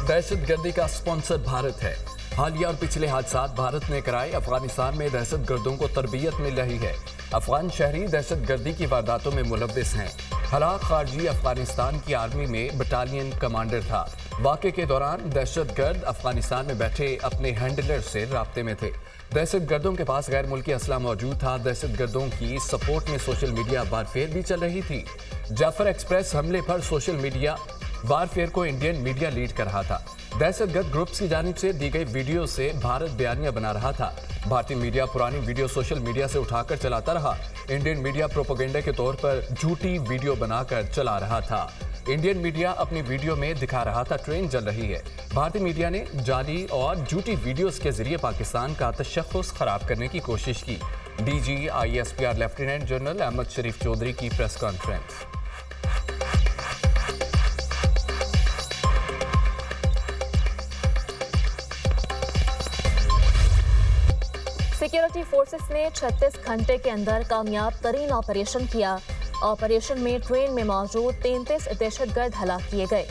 दहशत गर्दी का स्पॉन्सर भारत है। हालिया और पिछले हादसात भारत ने कराए। अफगानिस्तान में दहशत गर्दों को तरबियत मिल रही है। अफगान शहरी दहशत गर्दी की वारदातों में मुलव्विस हैं। हलाक खारजी अफगानिस्तान की आर्मी में बटालियन कमांडर था। वाक़े के दौरान दहशत गर्द अफगानिस्तान में बैठे अपने हैंडलर से राब्ते में थे। दहशत गर्दों के पास गैर मुल्की असला मौजूद था। दहशत गर्दों की सपोर्ट में सोशल मीडिया वारफेयर भी चल रही थी। जाफर एक्सप्रेस हमले पर सोशल मीडिया वारफेयर को इंडियन मीडिया लीड कर रहा था। दहशतगर्द ग्रुप्स की जानिब से दी गई वीडियो से भारत बयानिया बना रहा था। भारतीय मीडिया पुरानी वीडियो सोशल मीडिया से उठाकर चलाता रहा। इंडियन मीडिया प्रोपेगेंडा के तौर पर झूठी वीडियो बनाकर चला रहा था। इंडियन मीडिया अपनी वीडियो में दिखा रहा था ट्रेन जल रही है। भारतीय मीडिया ने जाली और झूठी वीडियोस के जरिए पाकिस्तान का तशख्खुस खराब करने की कोशिश की। DG ISPR lieutenant general Ahmad Sharif Chaudhry की प्रेस कॉन्फ्रेंस। सिक्योरिटी फोर्सेस ने 36 घंटे के अंदर कामयाब तरीन ऑपरेशन किया। ऑपरेशन में ट्रेन में मौजूद 33 दहशतगर्द हलाक किए गए।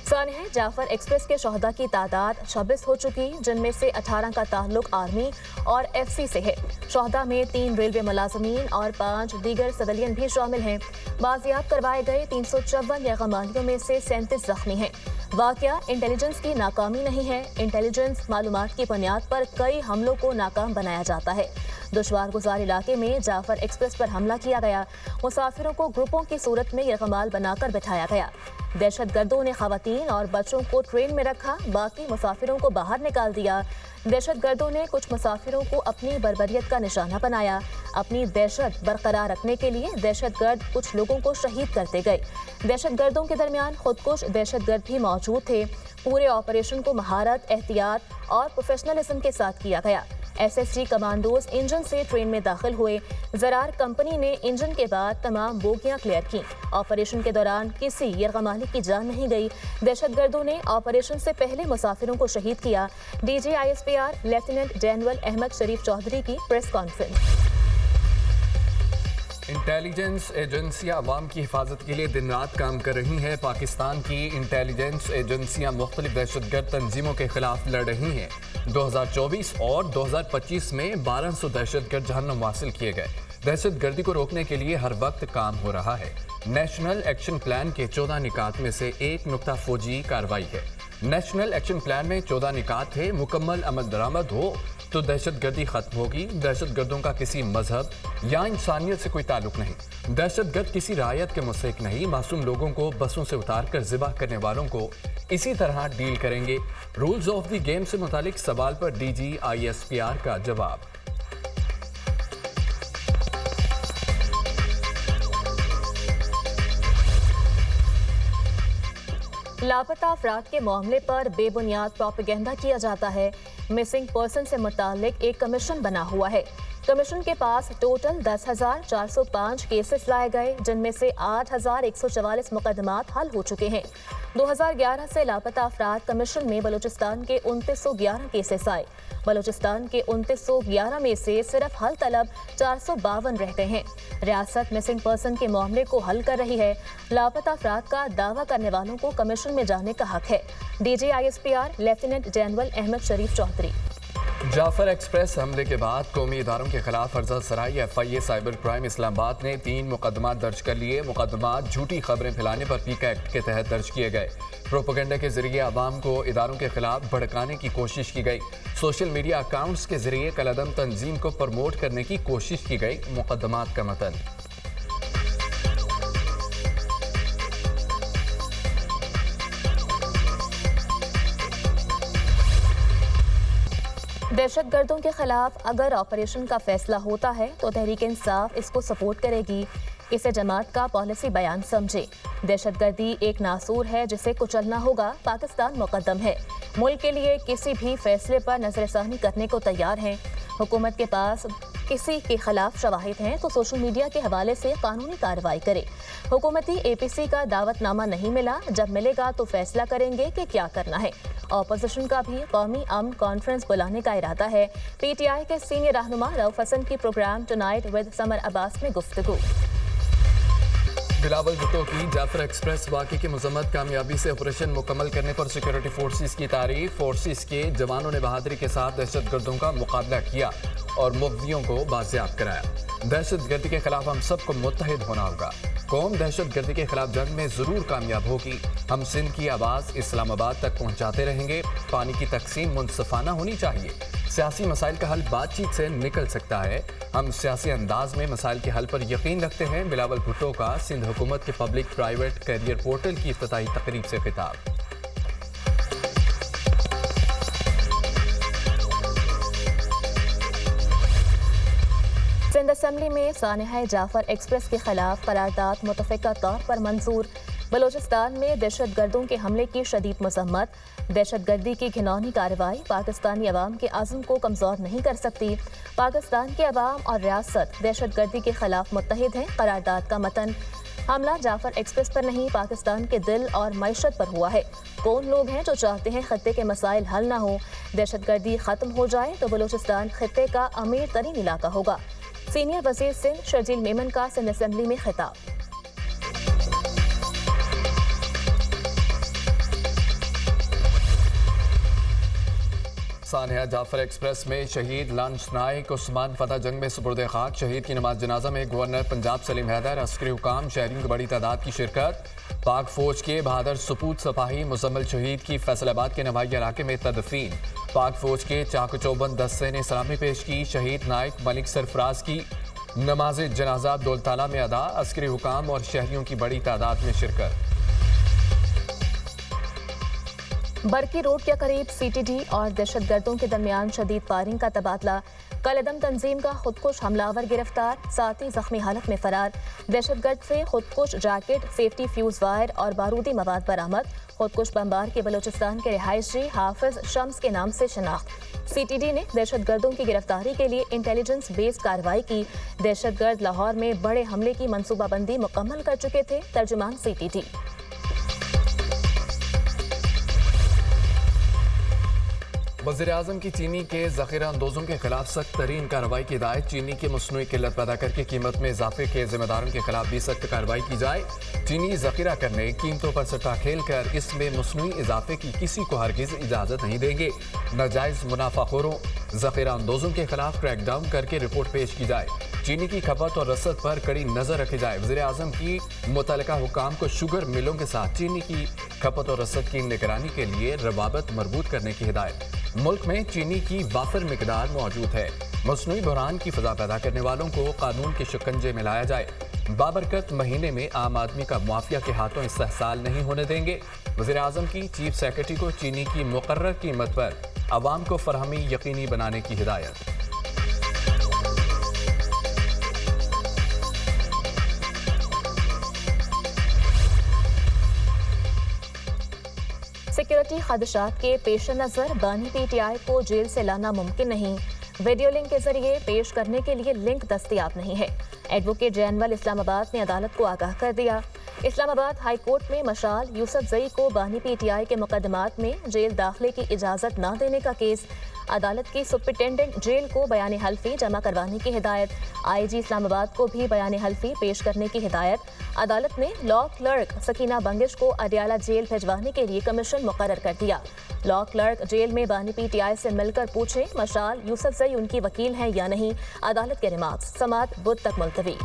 सानिया जाफर एक्सप्रेस के शहदा की तादाद 26 हो चुकी, जिनमें से 18 का ताल्लुक आर्मी और FC से है। शहदा में 3 रेलवे मुलाजमीन और 5 दीगर सिविलियन भी शामिल हैं। बाजियाब करवाए गए 354 यरगमालियों में से 37 जख्मी हैं। वाकया इंटेलिजेंस की नाकामी नहीं है। इंटेलिजेंस मालूमात की बुनियाद पर कई हमलों को नाकाम बनाया जाता है। दुश्वार गुजार इलाके में जाफर एक्सप्रेस पर हमला किया गया। मुसाफिरों को ग्रुपों की सूरत में यरगमाल बनाकर बिठाया गया। दहशत गर्दों ने खवातीन और बच्चों को ट्रेन में रखा, बाकी मुसाफिरों को बाहर निकाल दिया। दहशत गर्दों ने कुछ मुसाफिरों को अपनी बर्बरियत का निशाना बनाया। अपनी दहशत बरकरार रखने के लिए दहशत गर्द कुछ लोगों को शहीद करते गए। दहशत गर्दों के दरमियान खुदकुश दहशत गर्द भी मौजूद थे। पूरे ऑपरेशन को महारत, एहतियात और प्रोफेशनलिज्म के साथ किया गया। SSG कमांडोज इंजन से ट्रेन में दाखिल हुए। ज़रार कंपनी ने इंजन के बाद तमाम बोगियां क्लियर की। ऑपरेशन के दौरान किसी यरगमाली की जान नहीं गई। दहशतगर्दों ने ऑपरेशन से पहले मुसाफिरों को शहीद किया। DG ISPR lieutenant general Ahmad Sharif Chaudhry की प्रेस कॉन्फ्रेंस। इंटेलिजेंस एजेंसियां अवाम की हिफाजत के लिए दिन रात काम कर रही हैं। पाकिस्तान की इंटेलिजेंस एजेंसियां मुख्तलिफ दहशतगर्द तंजीमों के खिलाफ लड़ रही हैं। 2024 और 2025 में 1200 दहशतगर्द जहन्नुम हासिल किए गए। दहशत गर्दी को रोकने के लिए हर वक्त काम हो रहा है। नेशनल एक्शन प्लान के 14 निकात में से एक नुक्ता फौजी कार्रवाई है। नेशनल एक्शन प्लान में 14 निकात है। मुकम्मल अमल दरामद हो तो दहशत गर्दी खत्म होगी। दहशत गर्दों का किसी मजहब या इंसानियत से कोई ताल्लुक नहीं। दहशत गर्द किसी रायत के मुस्तहिक नहीं। मासूम लोगों को बसों से उतार कर ज़िबा करने वालों को इसी तरह डील करेंगे। रूल्स ऑफ द गेम से मुतालिक सवाल पर DG ISPR का जवाब। लापता अफराद के मामले पर बेबुनियाद प्रोपेगेंडा किया जाता है। मिसिंग पर्सन से मुतालिक एक कमीशन बना हुआ है। कमीशन के पास टोटल 10,405 केसेस लाए गए, जिनमें से 8,144 मुकदमात हल हो चुके हैं। 2011 से लापता अफराद कमीशन में बलूचिस्तान के 2911 केसेस आए। बलूचिस्तान के 2911 में से सिर्फ हल तलब 452 रह गए हैं। रियासत मिसिंग पर्सन के मामले को हल कर रही है। लापता अफराद का दावा करने वालों को कमीशन में जाने का हक है। DG ISPR lieutenant general Ahmad Sharif Chaudhry. Jaffar express हमले के बाद कौमी इदारों के खिलाफ अफजल सराय FIA साइबर क्राइम इस्लामाबाद ने 3 मुकदमा दर्ज कर लिए। मुकदमा झूठी खबरें फैलाने पर PICA एक्ट के तहत दर्ज किए गए। प्रोपेगेंडा के जरिए आवाम को इदारों के खिलाफ भड़काने की कोशिश की गई। सोशल मीडिया अकाउंट्स के जरिए कलअदम तंजीम को प्रमोट करने की कोशिश की गई। मुकदमात का मतन। दहशत गर्दों के खिलाफ अगर ऑपरेशन का फैसला होता है तो तहरीक इंसाफ इसको सपोर्ट करेगी। इसे जमात का पॉलिसी बयान समझे। दहशत गर्दी एक नासूर है जिसे कुचलना होगा। पाकिस्तान मुकद्दम है। मुल्क के लिए किसी भी फैसले पर नजरसानी करने को तैयार हैं। हुकूमत के पास किसी के खिलाफ शवाहिद हैं तो सोशल मीडिया के हवाले से कानूनी कार्रवाई करे। हुकूमती APC का दावतनामा नहीं मिला, जब मिलेगा तो फैसला करेंगे कि क्या करना है। अपोजिशन का भी कौमी अमन कॉन्फ्रेंस बुलाने का इरादा है। PTI के सीनियर रहनुमा रऊफ हसन की program tonight with Samar Abbas में गुफ्तगू। बिलावल भुट्टो की जाफर एक्सप्रेस वाक़े की मजम्मत, कामयाबी से ऑपरेशन मुकम्मल करने पर सिक्योरिटी फोर्सेस की तारीफ। फोर्सेस के जवानों ने बहादुरी के साथ दहशतगर्दों का मुकाबला किया और मुफ्तियों को बाजियाब कराया। दहशतगर्दी के खिलाफ हम सबको मुत्तहिद होना होगा। कौम दहशतगर्दी के खिलाफ जंग में जरूर कामयाब होगी। हम सिंध की आवाज़ इस्लामाबाद तक पहुंचाते रहेंगे। पानी की तकसीम मुनसफाना होनी चाहिए। सियासी मसाइल का हल बातचीत से निकल सकता है। हम सियासी अंदाज में मसाइल के हल पर यकीन रखते हैं। बिलावल भुट्टो का सिंध हुकूमत के पब्लिक प्राइवेट कैरियर पोर्टल की इफ्तिताही तकरीब से खिताब। सिंध असेंबली में सानिहा जाफर एक्सप्रेस के खिलाफ करारदाद मुतफ़िका तौर पर मंजूर। बलोचिस्तान में दहशतगर्दों के हमले की शदीद मजम्मत। दहशतगर्दी की घिनौनी कार्रवाई पाकिस्तानी अवाम के आज़म को कमज़ोर नहीं कर सकती। पाकिस्तान के अवाम और रियासत दहशतगर्दी के खिलाफ मुत्तहिद हैं। करारदाद का मतन, हमला जाफर एक्सप्रेस पर नहीं, पाकिस्तान के दिल और मईशत पर हुआ है। कौन लोग हैं जो चाहते हैं खत्ते के मसाइल हल ना हो, दहशतगर्दी ख़त्म हो जाए तो बलोचिस्तान खत्ते का अमीर तरीन इलाका होगा। सीनियर वज़ीर सिंध शर्जील मेमन का सिंध असेंबली में खिताब। सानिहा जाफर एक्सप्रेस में शहीद लांस नाइक उस्मान फतह जंग में सुपुर्द खाक। शहीद की नमाज जनाजा में गवर्नर पंजाब सलीम हैदर, अस्करी हुकाम, शहरियों की बड़ी तादाद की शिरकत। पाक फौज के बहादुर सपूत सिपाही मुजम्मिल शहीद की फैसलाबाद के नवाई इलाके में तदफीन। पाक फौज के चाक चौबंद दस्ते ने सलामी पेश की। शहीद नाइक मलिक सरफराज की नमाज जनाजा दौलताला में अदा। अस्करी हुकाम और शहरियों की बड़ी तादाद में शिरकत। बरकी रोड के करीब सीटीडी और दहशतगर्दों के दरमियान शदीद फायरिंग का तबादला। कलदम तंजीम का खुदकुश हमलावर गिरफ्तार, साथ ही जख्मी हालत में फरार। दहशतगर्द से खुदकुश जैकेट, सेफ्टी फ्यूज वायर और बारूदी मवाद बरामद। खुदकुश बमबार के बलोचिस्तान के रिहायशी हाफिज शम्स के नाम से शनाख्त। सीटीडी ने दहशतगर्दों की गिरफ्तारी के लिए इंटेलिजेंस बेस्ड कार्रवाई की। दहशतगर्द लाहौर में बड़े हमले की मनसूबाबंदी मुकम्मल कर चुके थे। तर्जुमान सीटीडी। वज़ीर-ए-आज़म की चीनी के ज़ख़ीरा अंदोज़ों के खिलाफ सख्त तरीन कार्रवाई की हिदायत। चीनी की मसनूई किल्लत पैदा करके कीमत में इजाफे के जिम्मेदारों के खिलाफ भी सख्त कार्रवाई की जाए। चीनी ज़ख़ीरा करने, कीमतों पर सट्टा खेल कर इसमें मसनूई इजाफे की किसी को हरगिज़ इजाज़त नहीं देंगे। नाजायज़ मुनाफाखोरों, ज़ख़ीरा अंदोज़ों के खिलाफ क्रैकडाउन करके रिपोर्ट पेश की जाए। चीनी की खपत और रसद पर कड़ी नजर रखी जाए। वज़ीर-ए-आज़म की मुतल्लिका हुकाम को शुगर मिलों के साथ चीनी की खपत और रसद की निगरानी के लिए रवाबत मरबूत करने की हिदायत। मुल्क में चीनी की वाफिर मिकदार मौजूद है। मसनूई बहरान की फजा पैदा करने वालों को कानून के शिकंजे में लाया जाए। बाबरकत महीने में आम आदमी का माफिया के हाथों इस्तेहसाल नहीं होने देंगे। वज़ीर-ए-आज़म की चीफ सेक्रेटरी को चीनी की मुकर्रर कीमत पर अवाम को फरहमी यकीनी बनाने की हिदायत। सिक्योरिटी खदशात के पेश नज़र बानी पीटीआई को जेल से लाना मुमकिन नहीं। वीडियो लिंक के जरिए पेश करने के लिए लिंक दस्तयाब नहीं है। एडवोकेट जनरल इस्लामाबाद ने अदालत को आगाह कर दिया। इस्लामाबाद हाई कोर्ट में मशाल यूसुफ जई को बानी पीटीआई के मुकदमात में जेल दाखिले की इजाज़त न देने का केस। अदालत की सुपरिटेंडेंट जेल को बयान हल्फी जमा करवाने की हिदायत। आईजी इस्लामाबाद को भी बयान हल्फी पेश करने की हिदायत। अदालत ने लॉ क्लर्क सकीना बंगिश को अडियाला जेल भिजवाने के लिए कमीशन मुकर्रर कर दिया। लॉ क्लर्क जेल में बानी पीटीआई से मिलकर पूछे मशाल यूसुफ जई उनकी वकील हैं या नहीं। अदालत के रिमार्क्स समात बुध तक मुलतवी।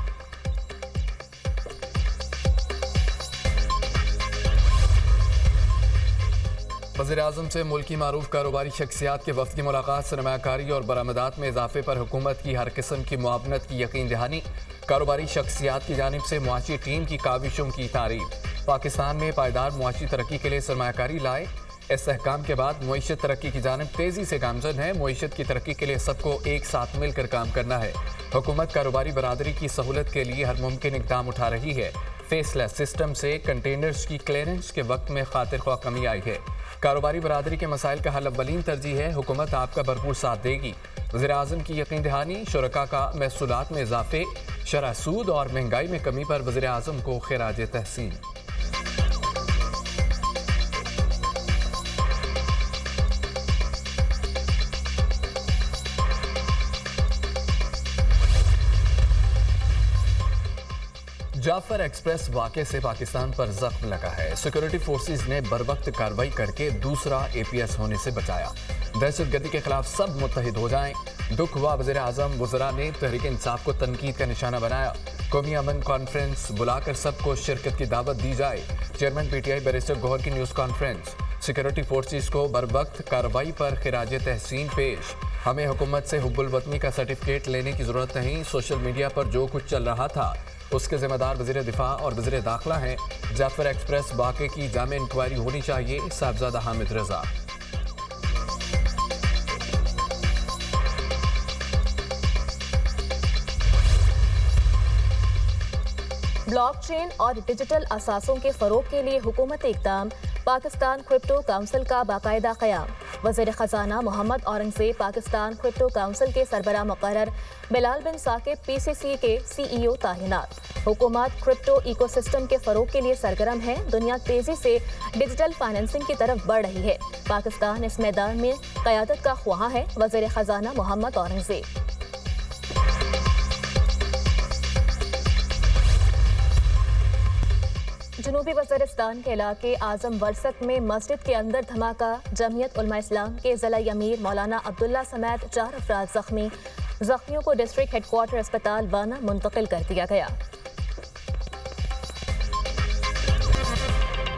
वज़ीर-ए-आज़म से मुल्की मारूफ कारोबारी शख्सियात के वफ़द की मुलाकात। सरमायाकारी और बरामदात में इजाफे पर हुकूमत की हर किस्म की मुआवनत की यकीन दहानी। कारोबारी शख्सियात की जानिब से मुआशी टीम की काविशों की तारीफ। पाकिस्तान में पायदार मुआशी तरक्की के लिए सरमायाकारी लाए। इस्तेहकाम के बाद मुईशत तरक्की की जानिब तेज़ी से गामजन है। मुईशत की तरक्की के लिए सबको एक साथ मिलकर काम करना है। हुकूमत कारोबारी बरादरी की सहूलत के लिए हर मुमकिन इक़दाम उठा रही है। फेसलेस सिस्टम से कंटेनर्स की क्लियरेंस के वक्त में खातिर ख्वाह कमी आई है। कारोबारी बरादरी के मसाइल का हल अव्वलीन तरजीह है। हुकूमत आपका भरपूर साथ देगी। वज़ीर-ए-आज़म की यकीन दहानी। शुरका का महसूलात में इजाफे, शरह सूद और महंगाई में कमी पर वज़ीर-ए-आज़म को खिराज तहसीन। जाफर एक्सप्रेस वाक़े से पाकिस्तान पर जख्म लगा है। सिक्योरिटी फोर्सेस ने बरवक्त कार्रवाई करके दूसरा APS होने से बचाया। दहशतगर्दी के खिलाफ सब मुत्तहिद हो जाएं। दुख हुआ वज़ीर आज़म वज़रा ने तहरीक इंसाफ को तनकीद का निशाना बनाया। कौमी अमन कॉन्फ्रेंस बुलाकर सबको शिरकत की दावत दी जाए। चेयरमैन PTI बैरिस्टर गौहर की न्यूज़ कॉन्फ्रेंस। सिक्योरिटी फोर्सेस को बरवक्त कार्रवाई पर खिराज तहसीन पेश। हमें हुकूमत से हुब्बुल वतनी का सर्टिफिकेट लेने की ज़रूरत नहीं। सोशल मीडिया पर जो कुछ चल रहा था उसके ज़िम्मेदार वज़ीर दिफा और वज़ीर दाखिला हैं। जाफर एक्सप्रेस वाक़े की जामे इंक्वायरी होनी चाहिए। साहबजादा हामिद रज़ा। ब्लॉकचेन और डिजिटल असासों के फ़रोग के लिए हुकूमती इक़दाम। पाकिस्तान क्रिप्टो काउंसिल का बाकायदा क़याम। वज़ीर ख़जाना मोहम्मद औरंगज़ेब पाकिस्तान क्रिप्टो काउंसिल के सरबराह मुक़र्रर। बिलाल बिन साकिब PCC के CEO तैनात। हुकूमत क्रिप्टो इकोसिस्टम के फ़रोग के लिए सरगर्म है। दुनिया तेज़ी से डिजिटल फाइनेंसिंग की तरफ बढ़ रही है। पाकिस्तान इस मैदान में क़यादत का ख्वाहां है। वज़ीर ख़जाना मोहम्मद औरंगज़ेब। जनूबी वज़ीरिस्तान के इलाके आज़म वरसत में मस्जिद के अंदर धमाका। जमीयत उलमा इस्लाम के ज़िला अमीर मौलाना अब्दुल्ला समेत 4 अफराद ज़ख्मी। ज़ख्मियों को डिस्ट्रिक्ट हेडक्वार्टर अस्पताल वाना मुंतकिल कर दिया गया।